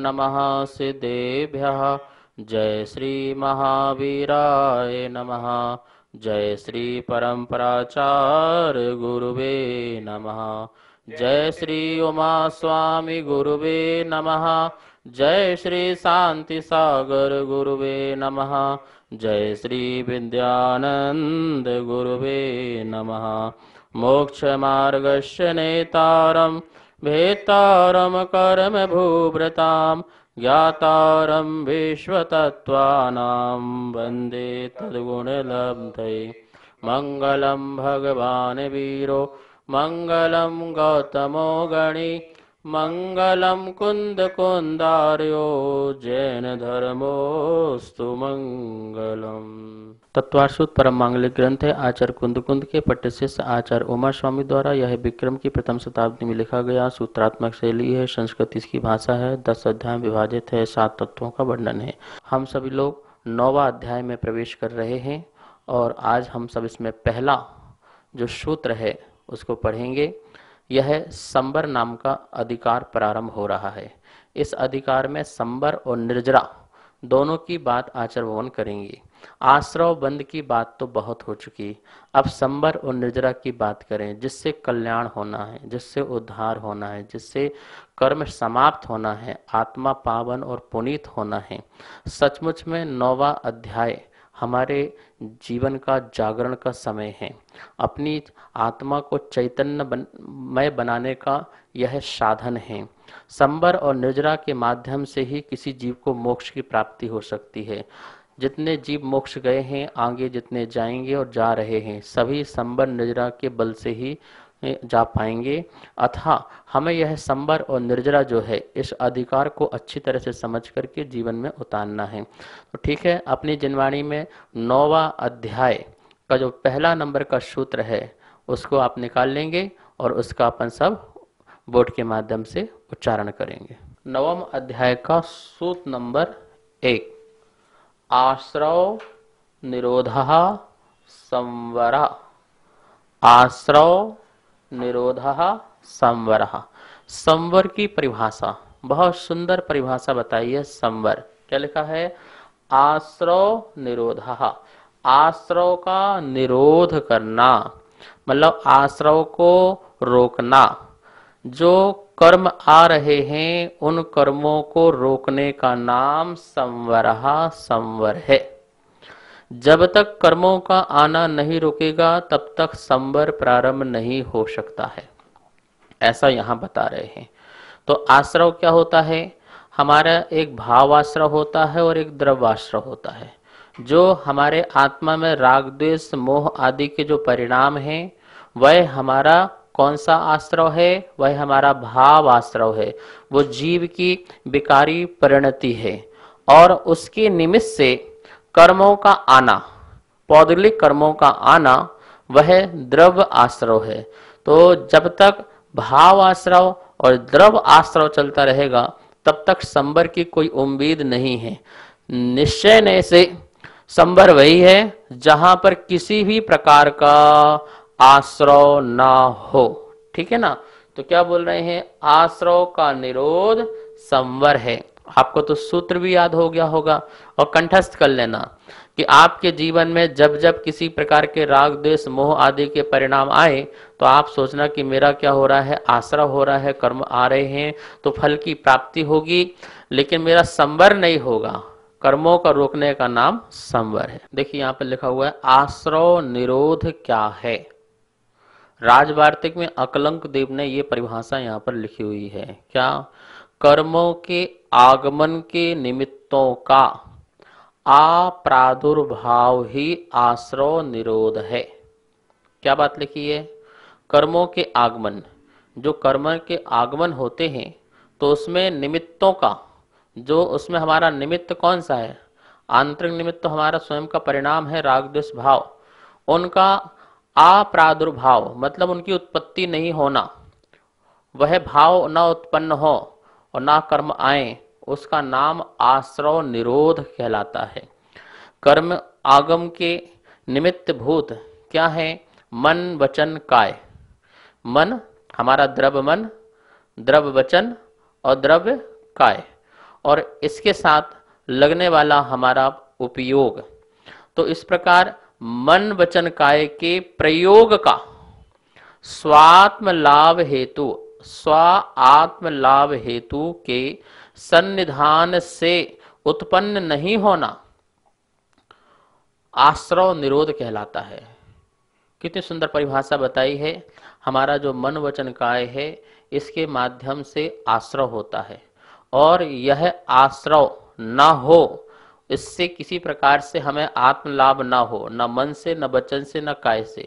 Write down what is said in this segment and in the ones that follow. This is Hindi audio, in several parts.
नमः सिद्धेभ्यः। जय श्री महावीराय नमः। जय श्री परम्पराचार्य गुरुवे नमः। जय श्री उमा स्वामी गुरुवे नमः। जय श्री शांति सागर गुरुवे नमः। जय श्री विद्यानंद गुरुवे नमः। मोक्ष मार्गस्य नेतारं भेतारं कर्म भूभृतां ज्ञातारं विश्वतत्त्वानां वन्दे तद्गुणलब्धये। मंगलम भगवान वीरो मंगलम गौतमो गणी मंगलम कुंद कुंदार्यो जैन धर्मोस्तु मंगलम। तत्वार्षुत परम मांगलिक ग्रंथ है आचार्य कुंद कुंद के पट्ट शिष्य आचार्य उमा स्वामी द्वारा। यह विक्रम की प्रथम शताब्दी में लिखा गया सूत्रात्मक शैली है। संस्कृत इसकी भाषा है। 10 अध्याय विभाजित है। 7 तत्वों का वर्णन है। हम सभी लोग 9वां अध्याय में प्रवेश कर रहे हैं और आज हम सब इसमें पहला जो सूत्र है उसको पढ़ेंगे। यह संबर नाम का अधिकार प्रारंभ हो रहा है। इस अधिकार में संबर और निर्जरा दोनों की बात आचार्य भगवान करेंगे। आश्रव बंद की बात तो बहुत हो चुकी, अब संबर और निर्जरा की बात करें, जिससे कल्याण होना है, जिससे उद्धार होना है, जिससे कर्म समाप्त होना है, आत्मा पावन और पुनीत होना है। सचमुच में 9वां अध्याय हमारे जीवन का जागरण का समय है। अपनी आत्मा को चैतन्यमय बनाने का यह साधन है। संबर और निर्जरा के माध्यम से ही किसी जीव को मोक्ष की प्राप्ति हो सकती है। जितने जीव मोक्ष गए हैं, आगे जितने जाएंगे और जा रहे हैं, सभी संबर निर्जरा के बल से ही जा पाएंगे। अतः हमें यह संबर और निर्जरा जो है इस अधिकार को अच्छी तरह से समझ करके जीवन में उतारना है। तो ठीक है, अपनी जिनवाणी में 9वां अध्याय का जो पहला नंबर का सूत्र है उसको आप निकाल लेंगे और उसका अपन सब बोर्ड के माध्यम से उच्चारण करेंगे। 9वां अध्याय का सूत्र नंबर 1, आश्रव निरोधः संवरः। आश्रव निरोधः संवरः। संवर की परिभाषा, बहुत सुंदर परिभाषा बताई है। संवर क्या लिखा है? आश्रव निरोधः, आश्रव का निरोध करना, मतलब आश्रव को रोकना। जो कर्म आ रहे हैं उन कर्मों को रोकने का नाम संवरः संवर है। जब तक कर्मों का आना नहीं रुकेगा तब तक संवर प्रारंभ नहीं हो सकता है, ऐसा यहाँ बता रहे हैं। तो आश्रव क्या होता है? हमारा एक भावाश्रव होता है और एक द्रव्याश्रव होता है। जो हमारे आत्मा में राग द्वेष मोह आदि के जो परिणाम हैं वह हमारा कौन सा आश्रव है? वह हमारा भाव आश्रव है। वो जीव की विकारी परिणति है और उसके निमित्त से कर्मों का आना, पौद्गलिक कर्मों का आना, वह द्रव्य आश्रव है। तो जब तक भाव आश्रव और द्रव्य आश्रव चलता रहेगा तब तक संबर की कोई उम्मीद नहीं है। निश्चय से संबर वही है जहां पर किसी भी प्रकार का आश्रव ना हो। ठीक है ना? तो क्या बोल रहे हैं? आश्रव का निरोध संवर है। आपको तो सूत्र भी याद हो गया होगा और कंठस्थ कर लेना कि आपके जीवन में जब जब किसी प्रकार के राग द्वेष मोह आदि के परिणाम आए तो आप सोचना कि मेरा क्या हो रहा है? आश्रव हो रहा है, कर्म आ रहे हैं तो फल की प्राप्ति होगी, लेकिन मेरा संवर नहीं होगा। कर्मों का रोकने का नाम संवर है। देखिए यहाँ पर लिखा हुआ है आश्रव निरोध क्या है। राजवार्तिक में अकलंक देव ने ये परिभाषा यहाँ पर लिखी हुई है। क्या? कर्मों के आगमन के निमित्तों का अप्रादुर्भाव ही आश्रव निरोध है। क्या बात लिखी है? कर्मों के आगमन, जो कर्म के आगमन होते हैं तो उसमें निमित्तों का, जो उसमें हमारा निमित्त कौन सा है? आंतरिक निमित्त तो हमारा स्वयं का परिणाम है राग द्वेष भाव। उनका अप्रादुर्भाव मतलब उनकी उत्पत्ति नहीं होना, वह भाव न उत्पन्न हो और ना कर्म आए, उसका नाम आश्रव निरोध कहलाता है। कर्म आगम के निमित्त भूत क्या है? मन वचन काय। मन हमारा द्रव्य मन, द्रव्य वचन और द्रव्य काय, और इसके साथ लगने वाला हमारा उपयोग। तो इस प्रकार मन वचन काय के प्रयोग का स्वात्म लाभ हेतु, स्व आत्म लाभ हेतु के सन्निधान से उत्पन्न नहीं होना आश्रव निरोध कहलाता है। कितनी सुंदर परिभाषा बताई है। हमारा जो मन वचन काय है इसके माध्यम से आश्रव होता है, और यह आश्रव न हो, इससे किसी प्रकार से हमें आत्म लाभ ना हो, न मन से, न वचन से, न काय से।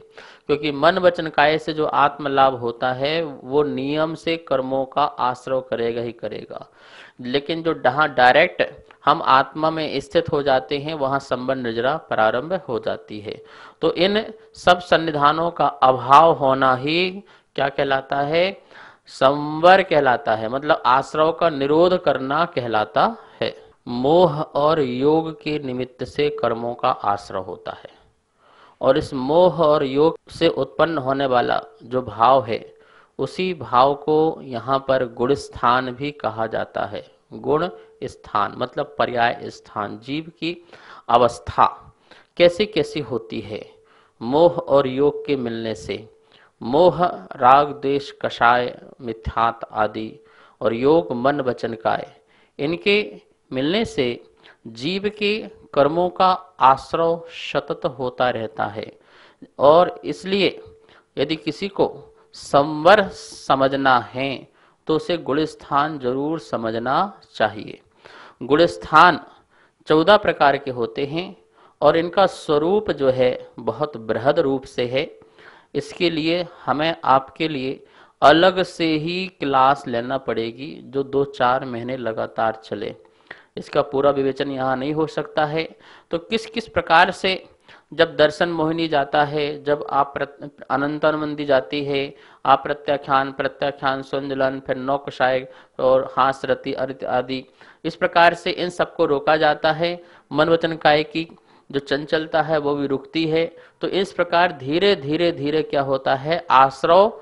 क्योंकि मन वचन काय से जो आत्म लाभ होता है वो नियम से कर्मों का आश्रव करेगा ही करेगा। लेकिन जो जहाँ डायरेक्ट हम आत्मा में स्थित हो जाते हैं वहां संबंध निजरा प्रारंभ हो जाती है। तो इन सब सन्निधानों का अभाव होना ही क्या कहलाता है? संवर कहलाता है, मतलब आश्रव का निरोध करना कहलाता है। मोह और योग के निमित्त से कर्मों का आश्रय होता है, और इस मोह और योग से उत्पन्न होने वाला जो भाव है उसी भाव को यहाँ पर गुण स्थान भी कहा जाता है। गुण स्थान मतलब पर्याय स्थान। जीव की अवस्था कैसी कैसी होती है मोह और योग के मिलने से। मोह राग द्वेष कषाय मिथ्यात आदि, और योग मन वचन काय, इनके मिलने से जीव के कर्मों का आश्रव सतत होता रहता है। और इसलिए यदि किसी को संवर समझना है तो उसे गुण स्थान जरूर समझना चाहिए। गुण स्थान 14 प्रकार के होते हैं और इनका स्वरूप जो है बहुत बृहद रूप से है। इसके लिए हमें आपके लिए अलग से ही क्लास लेना पड़ेगी जो 2-4 महीने लगातार चले। इसका पूरा विवेचन यहाँ नहीं हो सकता है। तो किस किस प्रकार से जब दर्शन मोहिनी जाता है, जब आप अनंतानुबंधी जाती है, आप प्रत्याख्यान प्रत्याख्यान संजलन, फिर नौकशाय और हासरति आदि, इस प्रकार से इन सबको रोका जाता है। मन वचन काय की जो चंचलता है वो भी रुकती है। तो इस प्रकार धीरे धीरे धीरे क्या होता है, आश्रव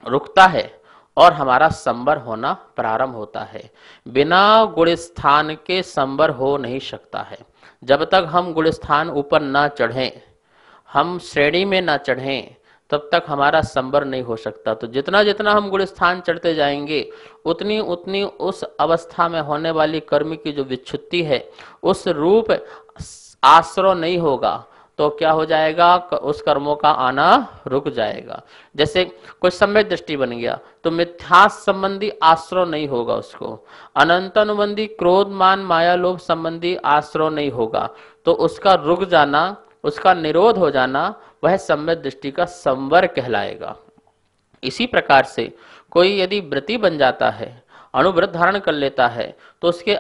रुकता है और हमारा संवर होना प्रारंभ होता है। बिना गुण स्थान के संवर हो नहीं सकता है। जब तक हम गुण स्थान ऊपर ना चढ़ें, हम श्रेणी में ना चढ़ें, तब तक हमारा संवर नहीं हो सकता। तो जितना जितना हम गुण स्थान चढ़ते जाएंगे उतनी उतनी उस अवस्था में होने वाली कर्म की जो विच्छुत्ति है उस रूप आश्रय नहीं होगा, तो क्या हो जाएगा, उस कर्मों का आना रुक जाएगा। जैसे कोई सम्यक दृष्टि बन गया तो मिथ्यास संबंधी आश्रय नहीं होगा उसको, अनंत अनुबंधी क्रोध मान माया लोभ संबंधी आश्रय नहीं होगा, तो उसका रुक जाना, उसका निरोध हो जाना वह सम्यक दृष्टि का संवर कहलाएगा। इसी प्रकार से कोई यदि व्रती बन जाता है, अणुव्रत धारण कर लेता है, तो उसके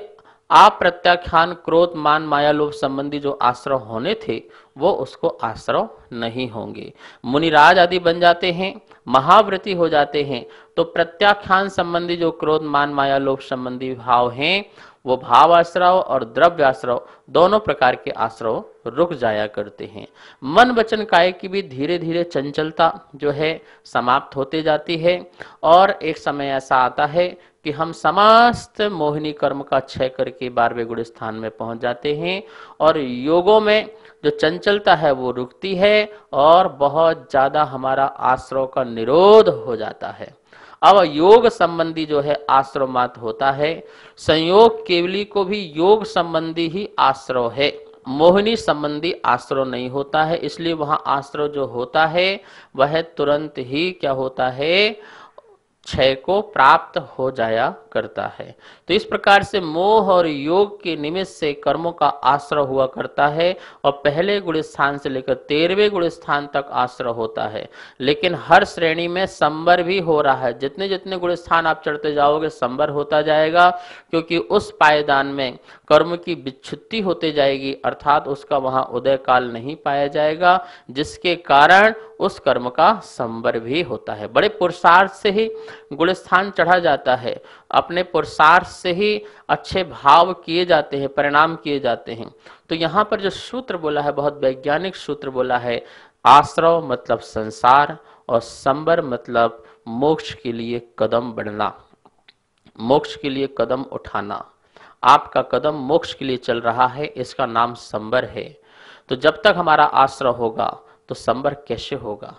आप प्रत्याख्यान क्रोध मान माया लोभ संबंधी जो आश्रय होने थे वो उसको आश्रय नहीं होंगे। मुनिराज आदि बन जाते हैं, महाव्रती हो जाते हैं, तो प्रत्याख्यान संबंधी जो क्रोध मान माया लोभ संबंधी भाव हैं वो भाव आश्रव और द्रव्य आश्रव दोनों प्रकार के आश्रव रुक जाया करते हैं। मन वचन काय की भी धीरे धीरे चंचलता जो है समाप्त होते जाती है, और एक समय ऐसा आता है कि हम समस्त मोहिनी कर्म का क्षय करके 12वें गुण स्थान में पहुंच जाते हैं, और योगों में जो चंचलता है वो रुकती है और बहुत ज्यादा हमारा आश्रव का निरोध हो जाता है। अब योग संबंधी जो है आश्रव मात्र होता है। संयोग केवली को भी योग संबंधी ही आश्रव है, मोहिनी संबंधी आश्रव नहीं होता है। इसलिए वहां आश्रव जो होता है वह तुरंत ही क्या होता है, क्षय को प्राप्त हो जाया करता है। तो इस प्रकार से मोह और योग के निमित्त से कर्मों का आश्रय हुआ करता है, और पहले गुण स्थान से लेकर 13वें गुण स्थान तक आश्रय होता है। लेकिन हर श्रेणी में संवर भी हो रहा है। जितने जितने गुण स्थान आप चढ़ते जाओगे संवर होता जाएगा, क्योंकि उस पायदान में कर्म की विच्छुत्ति होते जाएगी, अर्थात उसका वहां उदय काल नहीं पाया जाएगा, जिसके कारण उस कर्म का संवर भी होता है। बड़े पुरुषार्थ से ही गुण स्थान चढ़ा जाता है, अपने पुरुषार्थ से ही अच्छे भाव किए जाते हैं, परिणाम किए जाते हैं। तो यहाँ पर जो सूत्र बोला है बहुत वैज्ञानिक सूत्र बोला है, आश्रव मतलब संसार और संवर मतलब मोक्ष के लिए कदम बढ़ना, मोक्ष के लिए कदम उठाना। आपका कदम मोक्ष के लिए चल रहा है, इसका नाम संवर है। तो जब तक हमारा आश्रय होगा तो संवर कैसे होगा?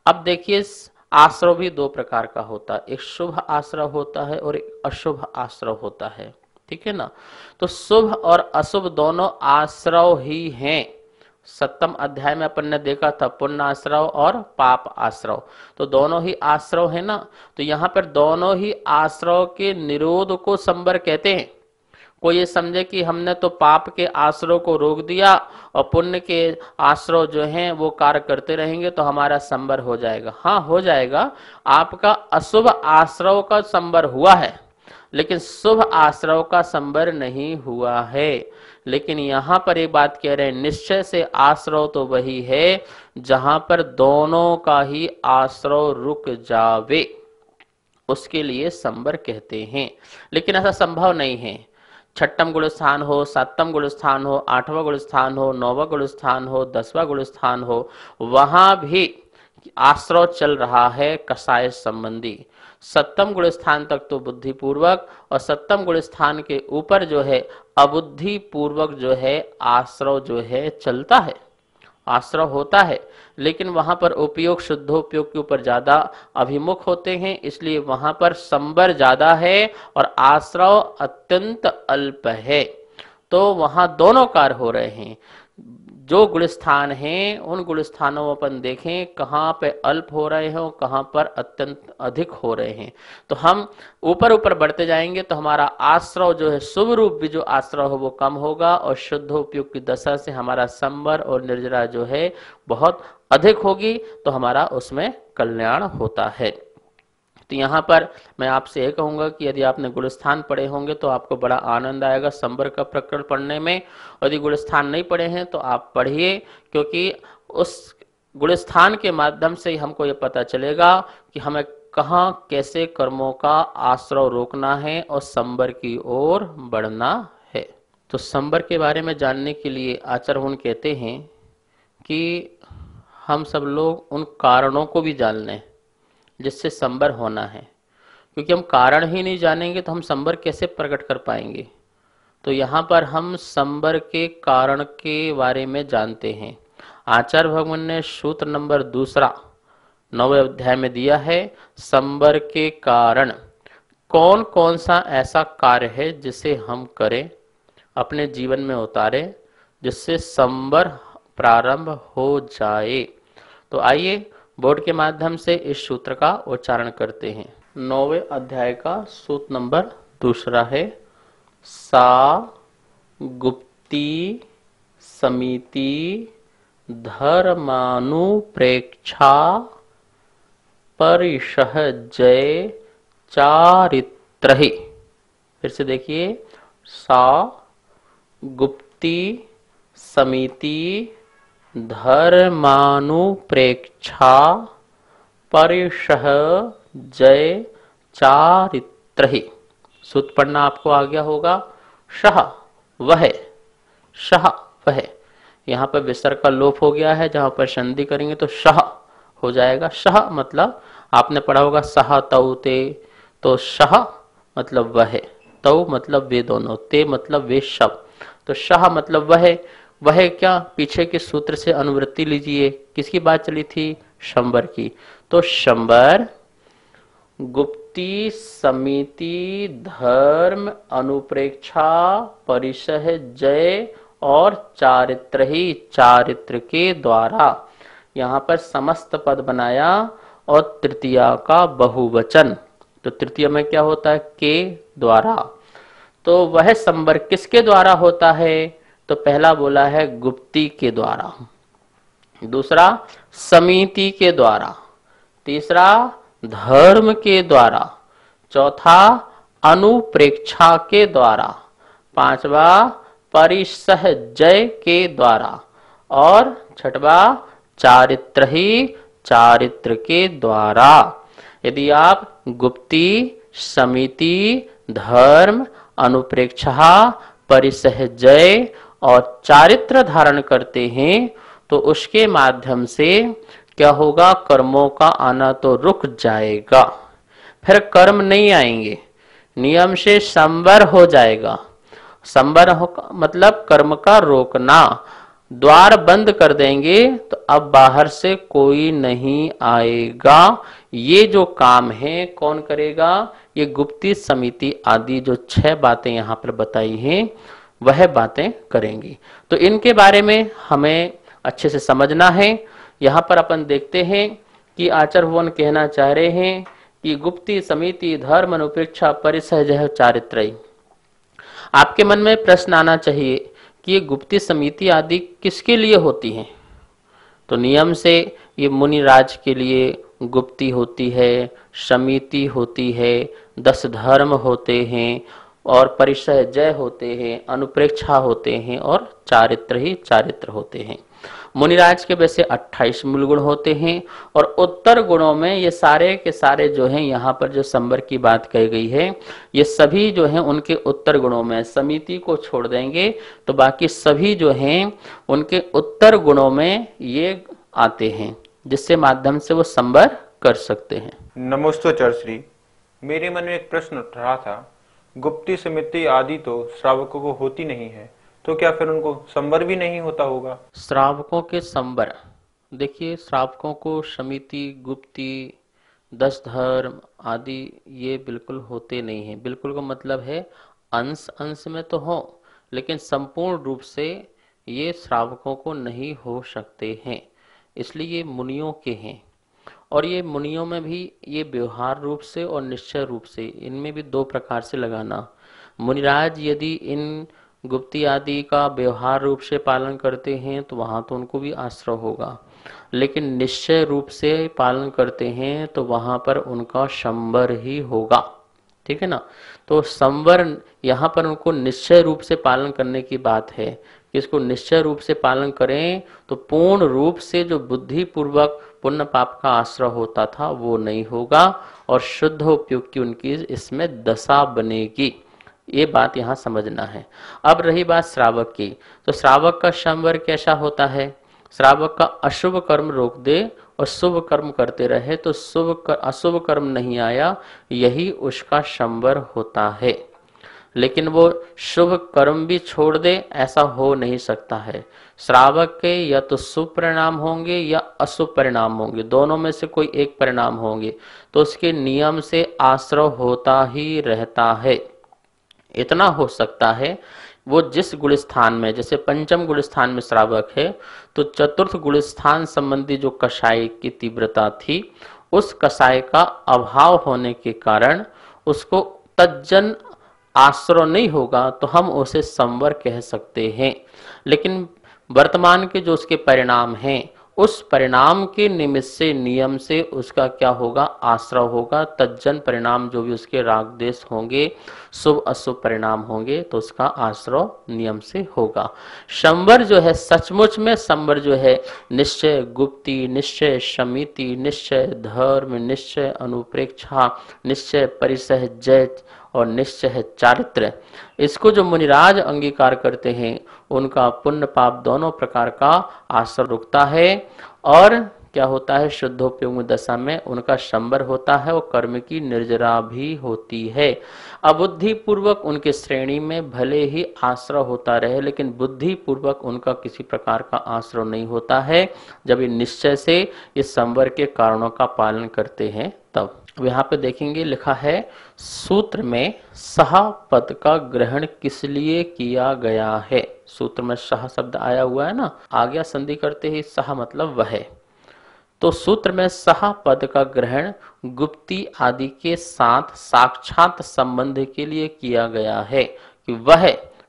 अब देखिए, आश्रय भी दो प्रकार का होता है, एक शुभ आश्रय होता है और एक अशुभ आश्रय होता है, ठीक है ना। तो शुभ और अशुभ दोनों आश्रय ही हैं। सप्तम अध्याय में अपन ने देखा था पुण्य आश्रय और पाप आश्रय, तो दोनों ही आश्रय है ना। तो यहाँ पर दोनों ही आश्रय के निरोध को संवर कहते हैं। कोई ये समझे कि हमने तो पाप के आश्रय को रोक दिया और पुण्य के आश्रय जो हैं वो कार्य करते रहेंगे तो हमारा संवर हो जाएगा। हाँ, हो जाएगा। आपका अशुभ आश्रय का संवर हुआ है, लेकिन शुभ आश्रय का संवर नहीं हुआ है। लेकिन यहां पर एक बात कह रहे हैं, निश्चय से आश्रय तो वही है जहां पर दोनों का ही आश्रय रुक जावे, उसके लिए संवर कहते हैं। लेकिन ऐसा संभव नहीं है। छठम गुण स्थान हो, सातम गुण स्थान हो, आठवां गुण स्थान हो, नौवां गुण स्थान हो, 10वां गुण स्थान हो, वहां भी आश्रय चल रहा है कषाय संबंधी। सप्तम गुण स्थान तक तो बुद्धि पूर्वक और सप्तम गुण स्थान के ऊपर जो है अबुद्धि पूर्वक जो है आश्रय जो है चलता है, आश्रय होता है। लेकिन वहां पर उपयोग शुद्धोपयोग के ऊपर ज्यादा अभिमुख होते हैं, इसलिए वहां पर संवर ज्यादा है और आश्रय अत्यंत अल्प है। तो वहां दोनों कार्य हो रहे हैं। जो गुण स्थान हैं उन गुण स्थानों में अपन देखें कहाँ पे अल्प हो रहे हैं और कहाँ पर अत्यंत अधिक हो रहे हैं। तो हम ऊपर ऊपर बढ़ते जाएंगे तो हमारा आश्रय जो है शुभ रूप भी जो आश्रय हो वो कम होगा और शुद्ध उपयोग की दशा से हमारा संवर और निर्जरा जो है बहुत अधिक होगी, तो हमारा उसमें कल्याण होता है। तो यहाँ पर मैं आपसे यह कहूंगा कि यदि आपने गुणस्थान पढ़े होंगे तो आपको बड़ा आनंद आएगा संवर का प्रकरण पढ़ने में। यदि गुणस्थान नहीं पढ़े हैं तो आप पढ़िए, क्योंकि उस गुणस्थान के माध्यम से ही हमको ये पता चलेगा कि हमें कहाँ कैसे कर्मों का आश्रय रोकना है और संवर की ओर बढ़ना है। तो संवर के बारे में जानने के लिए आचार्य कहते हैं कि हम सब लोग उन कारणों को भी जान लें जिससे संवर होना है, क्योंकि हम कारण ही नहीं जानेंगे तो हम संवर कैसे प्रकट कर पाएंगे। तो यहाँ पर हम संवर के कारण के बारे में जानते हैं। आचार्य भगवान ने सूत्र नंबर 2 9वें अध्याय में दिया है, संवर के कारण कौन कौन सा ऐसा कार्य है जिसे हम करें, अपने जीवन में उतारें, जिससे संवर प्रारंभ हो जाए। तो आइए बोर्ड के माध्यम से इस सूत्र का उच्चारण करते हैं। 9वें अध्याय का सूत्र नंबर 2 है, सा गुप्ती समिति धर्मानुप्रेक्षा परिसहजय चारित्रहि। फिर से देखिए, सा गुप्ती समिति धर्मानुप्रेक्षा परिसहजय चारित्रहि। सूत्र पढ़ना आपको आ गया होगा। शह वह, शह वह, यहाँ पर विसर्ग का लोप हो गया है, जहां पर संधि करेंगे तो शह हो जाएगा। शह मतलब आपने पढ़ा होगा सह तौ ते, तो शह मतलब वह, तौ मतलब वे दोनों, ते मतलब वे सब। तो शह मतलब वह क्या, पीछे के सूत्र से अनुवृत्ति लीजिए, किसकी बात चली थी, संवर की। तो संवर गुप्ती समिति धर्म अनुप्रेक्षा परिसहजय और चारित्र ही, चारित्र के द्वारा। यहाँ पर समस्त पद बनाया और तृतीया का बहुवचन, तो तृतीय में क्या होता है, के द्वारा। तो वह संवर किसके द्वारा होता है, तो पहला बोला है गुप्ती के द्वारा, दूसरा समिति के द्वारा, तीसरा धर्म के द्वारा, चौथा अनुप्रेक्षा के द्वारा, पांचवा परिसहजय के द्वारा और छठवा चारित्र ही, चारित्र के द्वारा। यदि आप गुप्ती समिति धर्म अनुप्रेक्षा परिसहजय और चारित्र धारण करते हैं तो उसके माध्यम से क्या होगा, कर्मों का आना तो रुक जाएगा, फिर कर्म नहीं आएंगे, नियम से संवर हो जाएगा संवर मतलब कर्म का रोकना। द्वार बंद कर देंगे तो अब बाहर से कोई नहीं आएगा। ये जो काम है कौन करेगा? ये गुप्ती समिति आदि जो 6 बातें यहां पर बताई हैं वह बातें करेंगी। तो इनके बारे में हमें अच्छे से समझना है। यहां पर अपन देखते हैं कि आचार्य भगवान कहना चाह रहे हैं कि गुप्ती समिति धर्म अनुपेक्षा परिसहज चारित्र। आपके मन में प्रश्न आना चाहिए कि ये गुप्ती समिति आदि किसके लिए होती हैं? तो नियम से ये मुनिराज के लिए गुप्ती होती है, समिति होती है, 10 धर्म होते हैं और परिसह जय होते हैं, अनुप्रेक्षा होते हैं और चारित्र ही चारित्र होते हैं। मुनिराज के वैसे 28 मूल गुण होते हैं और उत्तर गुणों में ये सारे के सारे जो हैं, यहाँ पर जो संवर की बात कही गई है ये सभी जो हैं उनके उत्तर गुणों में, समिति को छोड़ देंगे तो बाकी सभी जो हैं उनके उत्तर गुणों में ये आते हैं, जिससे माध्यम से वो संवर कर सकते हैं। नमोस्तु श्री, मेरे मन में एक प्रश्न उठ रहा था, गुप्ती समिति आदि तो श्रावकों को होती नहीं है, तो क्या फिर उनको संवर भी नहीं होता होगा? श्रावकों के संवर, देखिए श्रावकों को समिति, गुप्ती, 10 धर्म आदि ये बिल्कुल होते नहीं हैं। बिल्कुल का मतलब है अंश अंश में तो हो, लेकिन संपूर्ण रूप से ये श्रावकों को नहीं हो सकते हैं, इसलिए ये मुनियों के हैं। और ये मुनियों में भी ये व्यवहार रूप से और निश्चय रूप से, इनमें भी 2 प्रकार से लगाना। मुनिराज यदि इन गुप्ती आदि का व्यवहार रूप से पालन करते हैं तो वहां तो उनको भी आश्रय होगा, लेकिन निश्चय रूप से पालन करते हैं तो वहां पर उनका संवर ही होगा। ठीक है ना? तो संवर यहाँ पर उनको निश्चय रूप से पालन करने की बात है कि इसको निश्चय रूप से पालन करें तो पूर्ण रूप से जो बुद्धि पूर्वक पुण्य पाप का आश्रय होता था वो नहीं होगा और शुद्ध उपयोग की उनकी इसमें दशा बनेगी। ये बात यहाँ समझना है। अब रही बात श्रावक की, तो श्रावक का संवर कैसा होता है? श्रावक का अशुभ कर्म रोक दे और शुभ कर्म करते रहे तो अशुभ कर्म नहीं आया, यही उसका संवर होता है। लेकिन वो शुभ कर्म भी छोड़ दे, ऐसा हो नहीं सकता है। श्रावक के या तो शुभ परिणाम होंगे या अशुभ परिणाम होंगे, दोनों में से कोई एक परिणाम होंगे, तो उसके नियम से आश्रय होता ही रहता है। इतना हो सकता है वो जिस गुण स्थान में, जैसे पंचम गुण स्थान में श्रावक है तो चतुर्थ गुण स्थान संबंधी जो कषाय की तीव्रता थी, उस कषाय का अभाव होने के कारण उसको तज्जन आश्रय नहीं होगा तो हम उसे संवर कह सकते हैं। लेकिन वर्तमान के जो उसके परिणाम हैं, उस परिणाम के निमित्त से नियम से उसका क्या होगा? आश्रय होगा। तज्जन परिणाम जो भी उसके राग देश होंगे, शुभ अशुभ परिणाम होंगे, तो उसका आश्रय नियम से होगा। संवर जो है, सचमुच में संवर जो है निश्चय गुप्ती, निश्चय समिति, निश्चय धर्म, निश्चय अनुप्रेक्षा, निश्चय परिसह जय और निश्चय है चारित्र। इसको जो मुनिराज अंगीकार करते हैं उनका पुण्य पाप दोनों प्रकार का आश्रय रुकता है और क्या होता है? शुद्धोपयोग दशा में उनका संवर होता है और कर्म की निर्जरा भी होती है। अबुद्धि पूर्वक उनके श्रेणी में भले ही आश्रय होता रहे, लेकिन बुद्धि पूर्वक उनका किसी प्रकार का आश्रय नहीं होता है। जब ये निश्चय से इस संवर के कारणों का पालन करते हैं तब। यहाँ पे देखेंगे लिखा है सूत्र में सह पद का ग्रहण किस लिए किया गया है। सूत्र में सह शब्द आया हुआ है ना, आज्ञा संधि करते ही सह मतलब वह। तो सूत्र में सह पद का ग्रहण गुप्ती आदि के साथ साक्षात संबंध के लिए किया गया है कि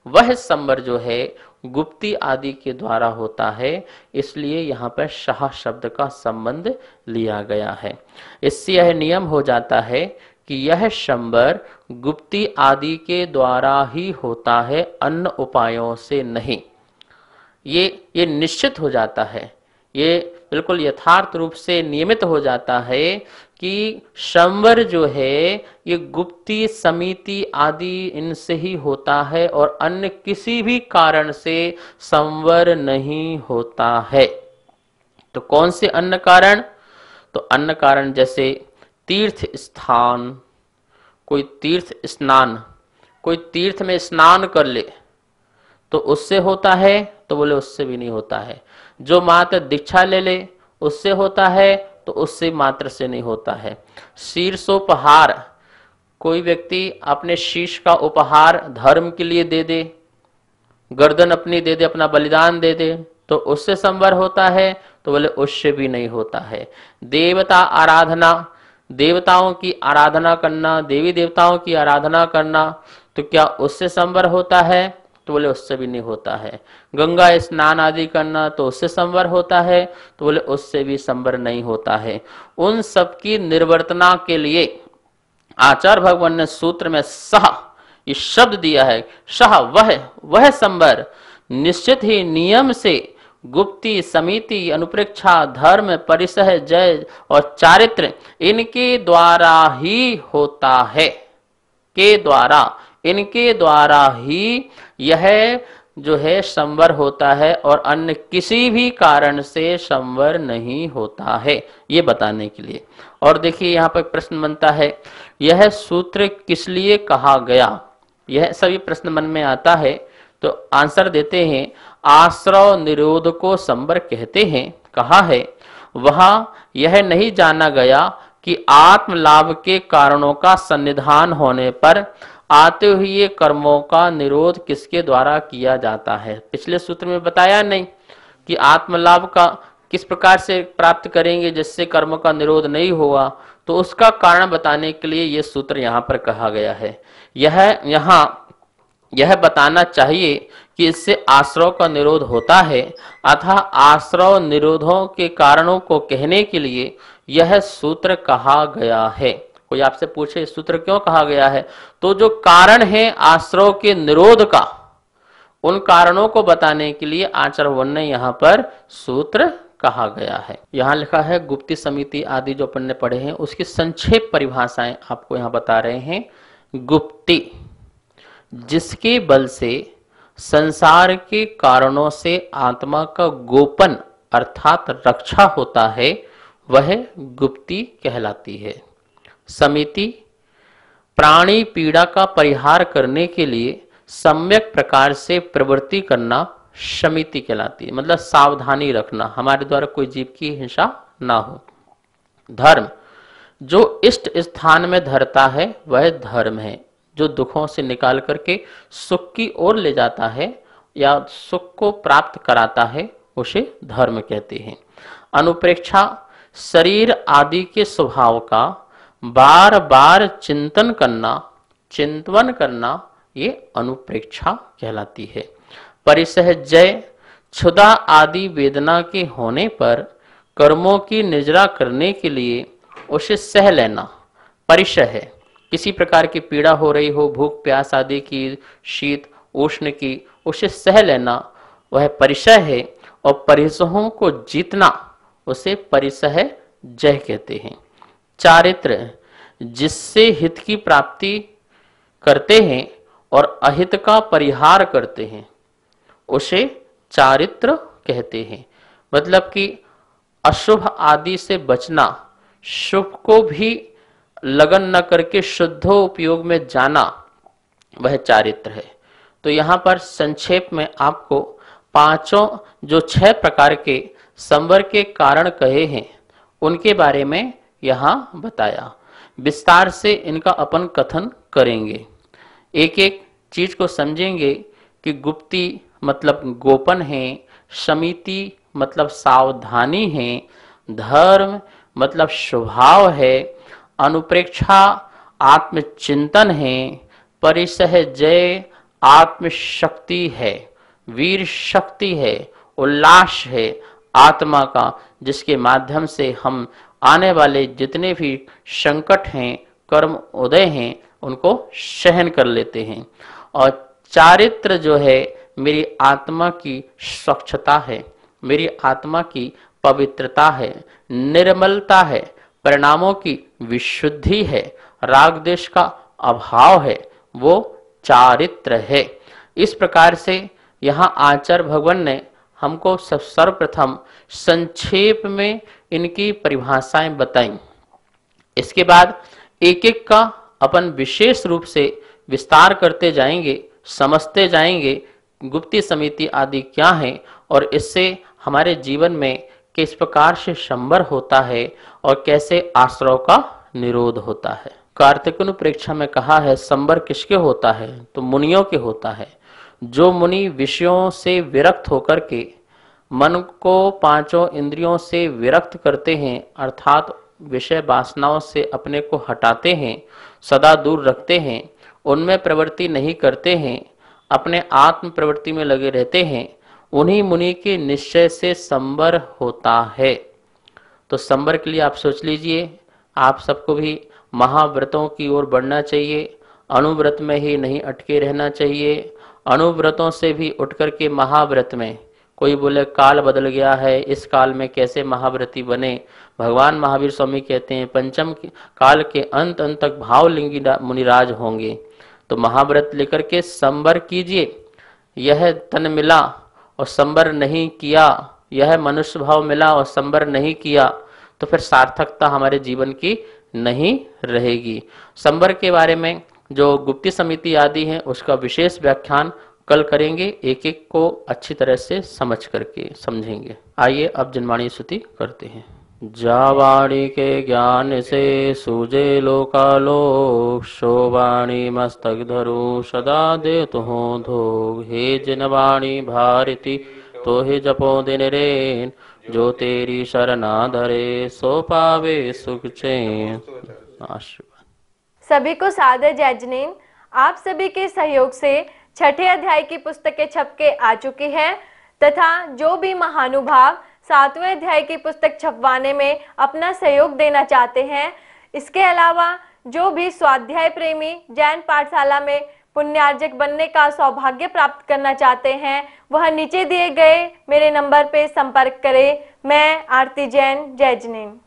वह संवर जो है गुप्ती आदि के द्वारा होता है, इसलिए यहाँ पर सह शब्द का संबंध लिया गया है। इससे यह नियम हो जाता है कि यह संवर गुप्ती आदि के द्वारा ही होता है, अन्य उपायों से नहीं। ये निश्चित हो जाता है, ये बिल्कुल यथार्थ रूप से नियमित हो जाता है कि संवर जो है ये गुप्ती समिति आदि इनसे ही होता है और अन्य किसी भी कारण से संवर नहीं होता है। तो कौन से अन्य कारण? तो अन्य कारण जैसे तीर्थ स्थान, कोई तीर्थ स्नान, कोई तीर्थ में स्नान कर ले तो उससे होता है, तो बोले उससे भी नहीं होता है। जो मात्र दीक्षा ले ले उससे होता है, तो उससे मात्र से नहीं होता है। शीर्षोपहार, कोई व्यक्ति अपने शीश का उपहार धर्म के लिए दे दे, गर्दन अपनी दे दे, अपना बलिदान दे दे, तो उससे संवर होता है, तो बोले उससे भी नहीं होता है। देवता आराधना, देवताओं की आराधना करना, देवी देवताओं की आराधना करना, तो क्या उससे संवर होता है, तो बोले उससे भी नहीं होता है। गंगा स्नान आदि करना, तो उससे संवर होता है, तो बोले उससे भी संवर नहीं होता है। उन सब की निर्वर्तना के लिए आचार्य भगवान ने सूत्र में सह ये शब्द दिया है। सह वह संवर निश्चित ही नियम से गुप्ति, समिति, अनुप्रेक्षा, धर्म, परिसह, जय और चारित्र इनके द्वारा ही होता है। के द्वारा, इनके द्वारा ही यह जो है संवर होता है, और अन्य किसी भी कारण से संवर नहीं होता है, ये बताने के लिए। और देखिए यहाँ पर प्रश्न बनता है, यह सूत्र किस लिए कहा गया, यह सभी प्रश्न मन में आता है। तो आंसर देते हैं, आश्रव निरोध को संवर कहते हैं। कहा है, वहां यह नहीं जाना गया कि आत्म लाभ के कारणों का सन्निधान होने पर आते हुए कर्मों का निरोध किसके द्वारा किया जाता है। पिछले सूत्र में बताया नहीं कि आत्मलाभ का किस प्रकार से प्राप्त करेंगे जिससे कर्म का निरोध नहीं होगा, तो उसका कारण बताने के लिए यह सूत्र यहाँ पर कहा गया है। यह बताना चाहिए कि इससे आश्रव का निरोध होता है, अतः आश्रव निरोधों के कारणों को कहने के लिए यह सूत्र कहा गया है। कोई आपसे पूछे इस सूत्र क्यों कहा गया है, तो जो कारण है आश्रव के निरोध का, उन कारणों को बताने के लिए आचार्य भगवान ने यहाँ पर सूत्र कहा गया है। यहाँ लिखा है गुप्ती समिति आदि जो अपन ने पढ़े हैं उसकी संक्षेप परिभाषाएं आपको यहाँ बता रहे हैं। गुप्ती, जिसके बल से संसार के कारणों से आत्मा का गोपन अर्थात रक्षा होता है, वह गुप्ती कहलाती है। समिति, प्राणी पीड़ा का परिहार करने के लिए सम्यक प्रकार से प्रवृत्ति करना समिति कहलाती है, मतलब सावधानी रखना, हमारे द्वारा कोई जीव की हिंसा ना हो। धर्म, जो इष्ट स्थान में धरता है वह धर्म है, जो दुखों से निकाल करके सुख की ओर ले जाता है या सुख को प्राप्त कराता है, उसे धर्म कहते हैं। अनुप्रेक्षा, शरीर आदि के स्वभाव का बार बार चिंतन करना ये अनुप्रेक्षा कहलाती है। परिसह जय, क्षुधा आदि वेदना के होने पर कर्मों की निजरा करने के लिए उसे सह लेना परिसह है। किसी प्रकार की पीड़ा हो रही हो, भूख प्यास आदि की, शीत उष्ण की, उसे सह लेना वह परिसह है। और परिसहों को जीतना उसे परिसह जय कहते हैं। चारित्र, जिससे हित की प्राप्ति करते हैं और अहित का परिहार करते हैं, उसे चारित्र कहते हैं। मतलब कि अशुभ आदि से बचना, शुभ को भी लगन न करके शुद्ध उपयोग में जाना, वह चारित्र है। तो यहाँ पर संक्षेप में आपको पांचों जो 6 प्रकार के संवर के कारण कहे हैं उनके बारे में यहाँ बताया। विस्तार से इनका अपन कथन करेंगे, एक एक चीज को समझेंगे कि गुप्ती मतलब गोपन है, समिति मतलब सावधानी है, धर्म मतलब स्वभाव है, अनुप्रेक्षा आत्मचिंतन है, परिसह जय आत्मशक्ति है, वीर शक्ति है, उल्लास है आत्मा का, जिसके माध्यम से हम आने वाले जितने भी संकट हैं, कर्म उदय हैं, उनको सहन कर लेते हैं। और चारित्र जो है मेरी आत्मा की स्वच्छता है, मेरी आत्मा की पवित्रता है, निर्मलता है, परिणामों की विशुद्धि है, राग द्वेष का अभाव है, वो चारित्र है। इस प्रकार से यहाँ आचार्य भगवान ने हमको सर्वप्रथम संक्षेप में इनकी परिभाषाएं बताई। इसके बाद एक एक का अपन विशेष रूप से विस्तार करते जाएंगे, समझते जाएंगे, गुप्ती समिति आदि क्या है और इससे हमारे जीवन में किस प्रकार से संवर होता है और कैसे आश्रव का निरोध होता है। कार्तिकनु परीक्षा में कहा है संवर किसके होता है, तो मुनियों के होता है। जो मुनि विषयों से विरक्त होकर के मन को पांचों इंद्रियों से विरक्त करते हैं, अर्थात विषय वासनाओं से अपने को हटाते हैं, सदा दूर रखते हैं, उनमें प्रवृत्ति नहीं करते हैं, अपने आत्म प्रवृत्ति में लगे रहते हैं, उन्हीं मुनि के निश्चय से संवर होता है। तो संवर के लिए आप सोच लीजिए, आप सबको भी महाव्रतों की ओर बढ़ना चाहिए, अनुव्रत में ही नहीं अटके रहना चाहिए। अनुव्रतों से भी उठ करके महाव्रत में, कोई बोले काल बदल गया है, इस काल में कैसे महाव्रती बने। भगवान महावीर स्वामी कहते हैं पंचम काल के अंत तक भावलिंगी मुनिराज होंगे। तो महाव्रत लेकर के संवर कीजिए। यह तन मिला और संवर नहीं किया, यह मनुष्य भाव मिला और संवर नहीं किया, तो फिर सार्थकता हमारे जीवन की नहीं रहेगी। संवर के बारे में जो गुप्ती समिति आदि है उसका विशेष व्याख्यान कल करेंगे, एक एक को अच्छी तरह से समझ करके समझेंगे। आइए अब जनवाणी स्तुति करते हैं। जावाणी के ज्ञान से सूझे लोकालोक, शोवाणी मस्तक धरो सदा दे तो हो धोग। हे जनवाणी भारती तो ही जपो दिन रेन, जो तेरी शरणा धरे सो पावे सुख चैन। आशीर्वाद। सभी को सादर जय जिनेन्द्र। आप सभी के सहयोग से छठे अध्याय की पुस्तकें छप के आ चुकी है तथा जो भी महानुभाव सातवें अध्याय की पुस्तक छपवाने में अपना सहयोग देना चाहते हैं, इसके अलावा जो भी स्वाध्याय प्रेमी जैन पाठशाला में पुण्यार्जक बनने का सौभाग्य प्राप्त करना चाहते हैं, वह नीचे दिए गए मेरे नंबर पे संपर्क करें। मैं आरती जैन, जय जिनेन्द्र।